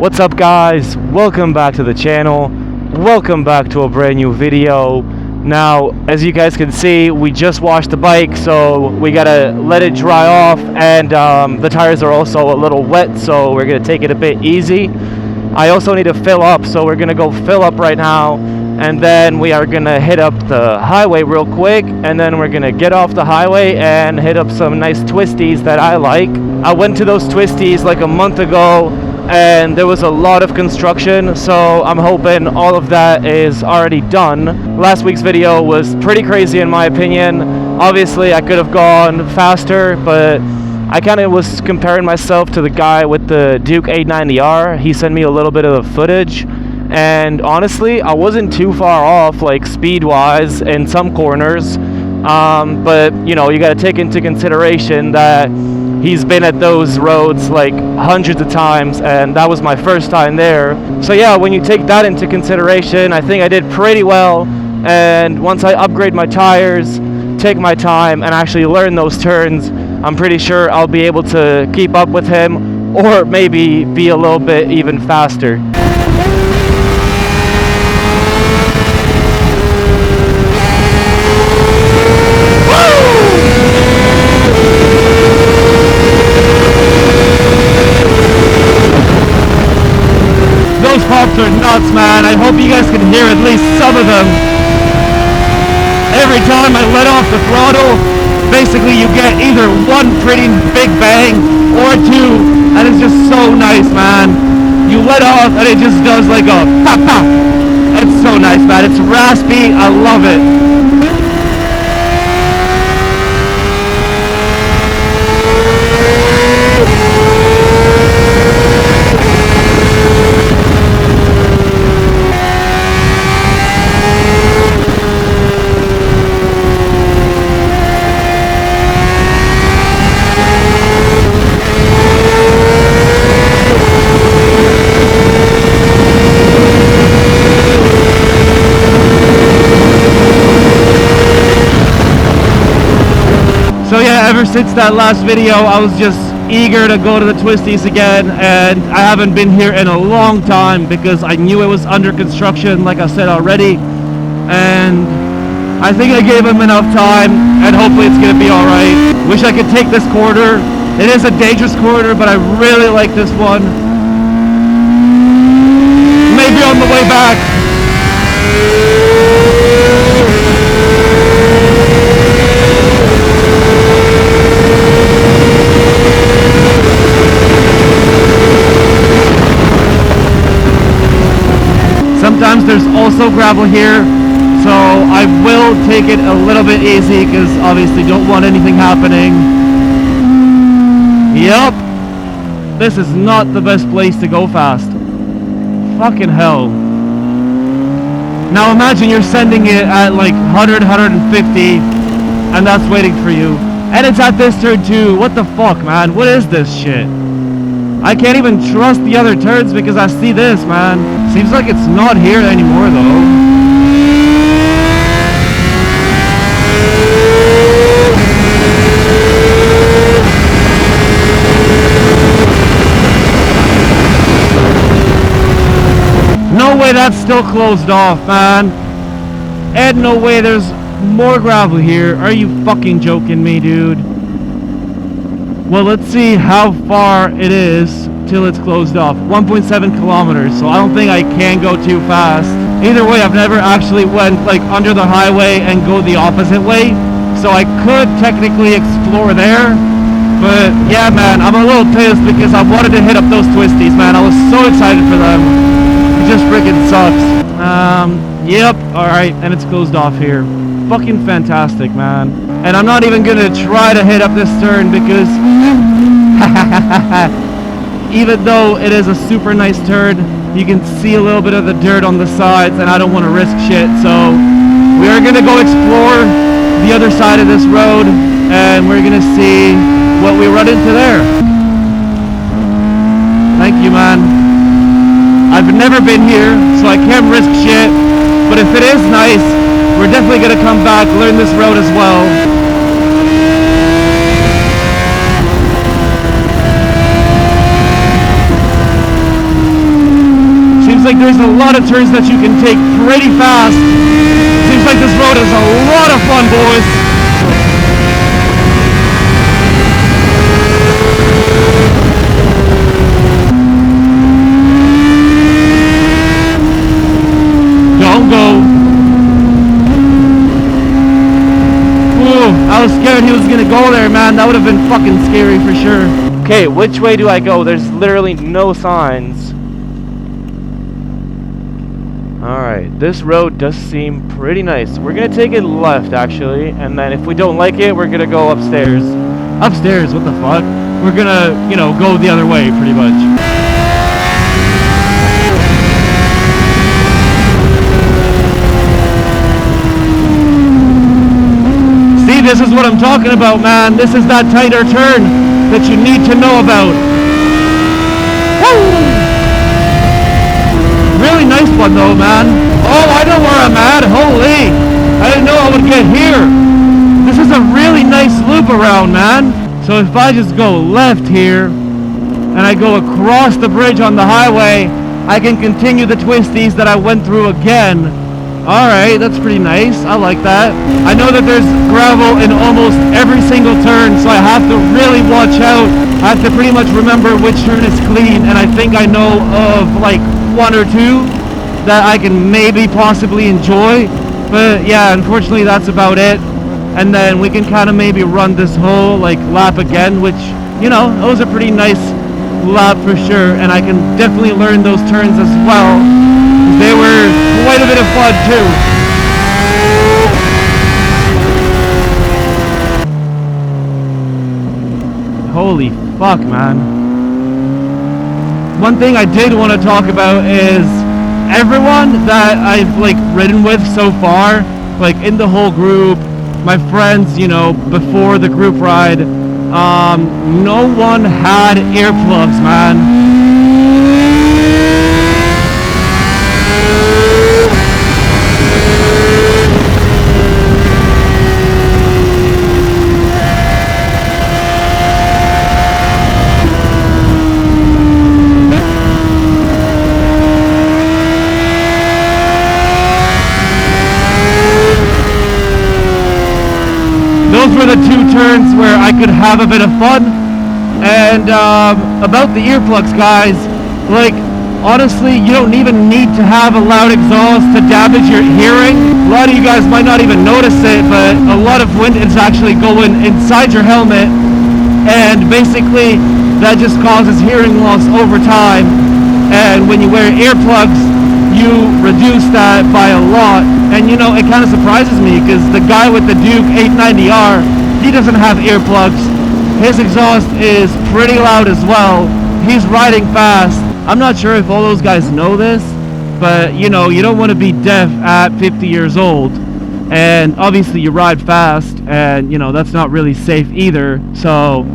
What's up guys, welcome back to the channel, welcome back to a brand new video. Now as you guys can see, we just washed the bike, so we gotta let it dry off, and the tires are also a little wet, so we're gonna take it a bit easy. I also need to fill up, so we're gonna go fill up right now, and then we are gonna hit up the highway real quick, and then we're gonna get off the highway and hit up some nice Twisties that I like. I went to those Twisties like a month ago, and there was a lot of construction, so I'm hoping all of that is already done. Last week's video was pretty crazy in my opinion. Obviously I could have gone faster, but I kind of was comparing myself to the guy with the Duke 890R. He sent me a little bit of the footage, and honestly I wasn't too far off, like speed wise in some corners, but you know, you got to take into consideration that he's been at those roads like hundreds of times, and that was my first time there. So yeah, when you take that into consideration, I think I did pretty well. And once I upgrade my tires, take my time, and actually learn those turns, I'm pretty sure I'll be able to keep up with him, or maybe be a little bit even faster. Those pops are nuts, man. I hope you guys can hear at least some of them. Every time I let off the throttle, basically you get either one pretty big bang or two, and it's just so nice, man. You let off and it just does like a pop pop. It's so nice, man. It's raspy. I love it. So yeah, ever since that last video, I was just eager to go to the Twisties again, and I haven't been here in a long time because I knew it was under construction, like I said already, and I think I gave him enough time, and hopefully it's gonna be alright. Wish I could take this corridor. It is a dangerous corridor, but I really like this one. Maybe on the way back. Sometimes there's also gravel here, so I will take it a little bit easy because obviously don't want anything happening. Yup, this is not the best place to go fast. Fucking hell. Now imagine you're sending it at like 100, 150, and that's waiting for you. And it's at this turn too. What the fuck, man? What is this shit? I can't even trust the other turns because I see this, man. Seems like it's not here anymore, though. No way that's still closed off, man. And no way there's more gravel here. Are you fucking joking me, dude? Well, let's see how far it is till it's closed off. 1.7 kilometers, so I don't think I can go too fast. Either way, I've never actually went like under the highway and go the opposite way, so I could technically explore there. But yeah, man, I'm a little pissed because I wanted to hit up those Twisties, man. I was so excited for them. It just freaking sucks. Yep, alright, and it's closed off here. Fucking fantastic, man. And I'm not even gonna try to hit up this turn because even though it is a super nice turn, you can see a little bit of the dirt on the sides, and I don't want to risk shit. So we are gonna go explore the other side of this road, and we're gonna see what we run into there. Thank you, man. I've never been here, so I can't risk shit, but if it is nice, we're definitely going to come back, learn this road as well. like there's a lot of turns that you can take pretty fast. Seems like this road is a lot of fun, boys. Don't go. I was scared he was gonna go there, man. That would have been fucking scary for sure. Okay, which way do I go? There's literally no signs. Alright, this road does seem pretty nice. We're gonna take it left, actually, and then if we don't like it, we're gonna go upstairs. Upstairs? What the fuck? We're gonna, you know, go the other way, pretty much. This is what I'm talking about, man. This is that tighter turn that you need to know about. Woo! Really nice one though, man. Oh, I know where I'm at. Holy! I didn't know I would get here. This is a really nice loop around, man. So if I just go left here and I go across the bridge on the highway, I can continue the twisties that I went through again. Alright, that's pretty nice. I like that. I know that there's gravel in almost every single turn, so I have to really watch out. I have to pretty much remember which turn is clean, and I think I know of like one or two that I can maybe possibly enjoy. But yeah, unfortunately that's about it. And then we can kind of maybe run this whole like lap again, which, you know, it was a pretty nice lap for sure, and I can definitely learn those turns as well. They were quite a bit of fun too. Holy fuck, man. One thing I did want to talk about is everyone that I've like ridden with so far, like in the whole group, my friends, you know, before the group ride, no one had earplugs, man. Those were the two turns where I could have a bit of fun. And about the earplugs, guys, like honestly, you don't even need to have a loud exhaust to damage your hearing. A lot of you guys might not even notice it, but a lot of wind is actually going inside your helmet, and basically that just causes hearing loss over time. And when you wear earplugs, you reduce that by a lot. And you know, it kind of surprises me because the guy with the Duke 890R, he doesn't have earplugs. His exhaust is pretty loud as well. He's riding fast. I'm not sure if all those guys know this, but you know, you don't want to be deaf at 50 years old. And obviously you ride fast, and you know, that's not really safe either. So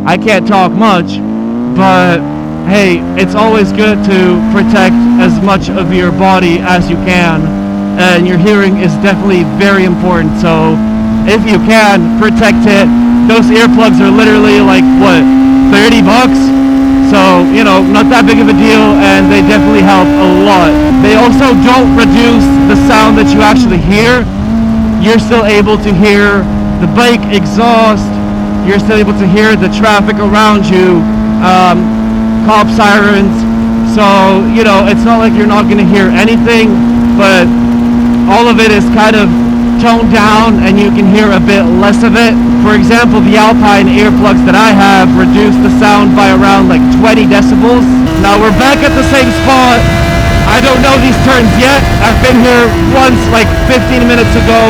I can't talk much, but hey, it's always good to protect as much of your body as you can, and your hearing is definitely very important. So if you can, protect it. Those earplugs are literally like, what, 30 bucks? So, you know, not that big of a deal, and they definitely help a lot. They also don't reduce the sound that you actually hear. You're still able to hear the bike exhaust. You're still able to hear the traffic around you. Cop sirens. So, you know, it's not like you're not going to hear anything, but all of it is kind of toned down and you can hear a bit less of it. For example, the Alpine earplugs that I have reduce the sound by around like 20 decibels. Now we're back at the same spot. I don't know these turns yet. I've been here once like 15 minutes ago,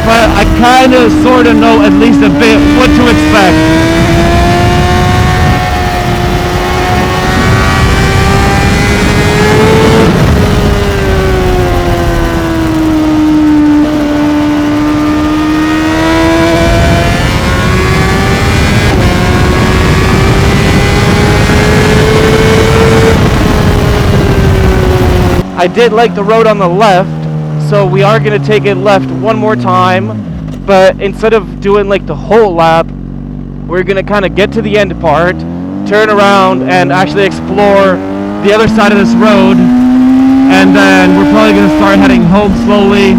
but I kind of sort of know at least a bit what to expect. I did like the road on the left, so we are going to take it left one more time, but instead of doing like the whole lap, we're going to kind of get to the end part, turn around and actually explore the other side of this road, and then we're probably gonna start heading home slowly.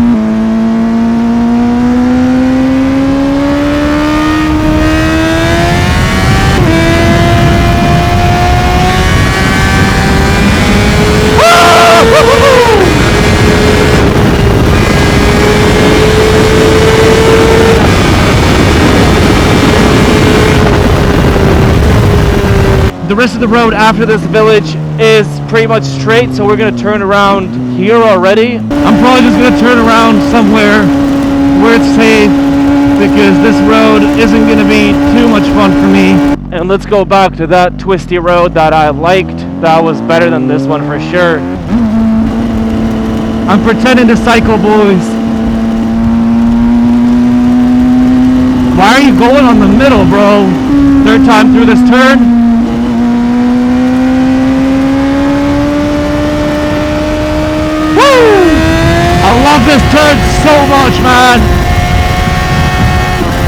The rest of the road after this village is pretty much straight, so we're gonna turn around here already. I'm probably just gonna turn around somewhere where it's safe, because this road isn't gonna be too much fun for me. And let's go back to that twisty road that I liked. That was better than this one for sure. I'm pretending to cycle, boys. Why are you going on the middle, bro? Third time through this turn. I love this turn so much, man.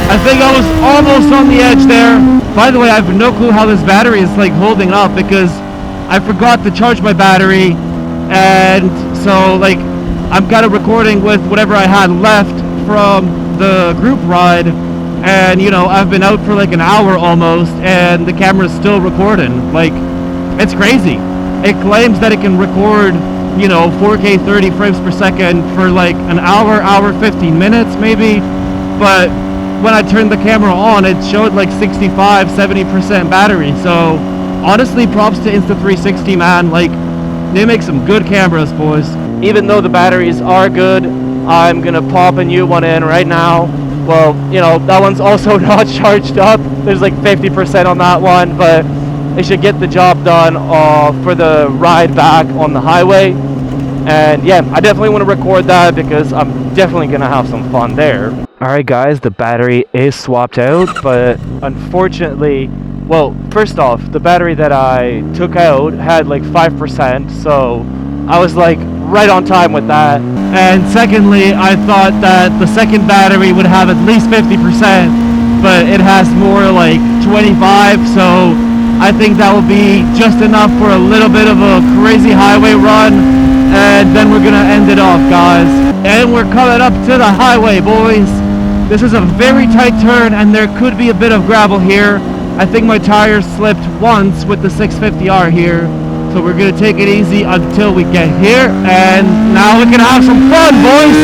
I think I was almost on the edge there. By the way, I have no clue how this battery is like holding up, because I forgot to charge my battery, and so like I've got a recording with whatever I had left from the group ride, and you know, I've been out for like an hour almost, and the camera's still recording. Like, it's crazy. It claims that it can record, you know, 4K 30 frames per second for like an hour 15 minutes maybe, but when I turned the camera on, it showed like 65-70% battery. So honestly, props to Insta360, man. Like, they make some good cameras, boys. Even though the batteries are good, I'm gonna pop a new one in right now. Well, you know, that one's also not charged up. There's like 50% on that one, but it should get the job done for the ride back on the highway. And yeah, I definitely want to record that, because I'm definitely gonna have some fun there. Alright guys, the battery is swapped out, but unfortunately, well, first off, the battery that I took out had like 5%, so I was like right on time with that. And secondly, I thought that the second battery would have at least 50%, but it has more like 25, so I think that will be just enough for a little bit of a crazy highway run, and then we're gonna end it off, guys. And we're coming up to the highway, boys. This is a very tight turn, and there could be a bit of gravel here. I think my tires slipped once with the 650R here, so we're gonna take it easy until we get here, and now we can have some fun, boys.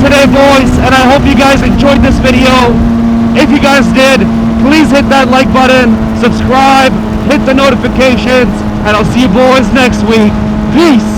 Today, boys, and I hope you guys enjoyed this video. If you guys did, please hit that like button, subscribe, hit the notifications, and I'll see you boys next week. Peace.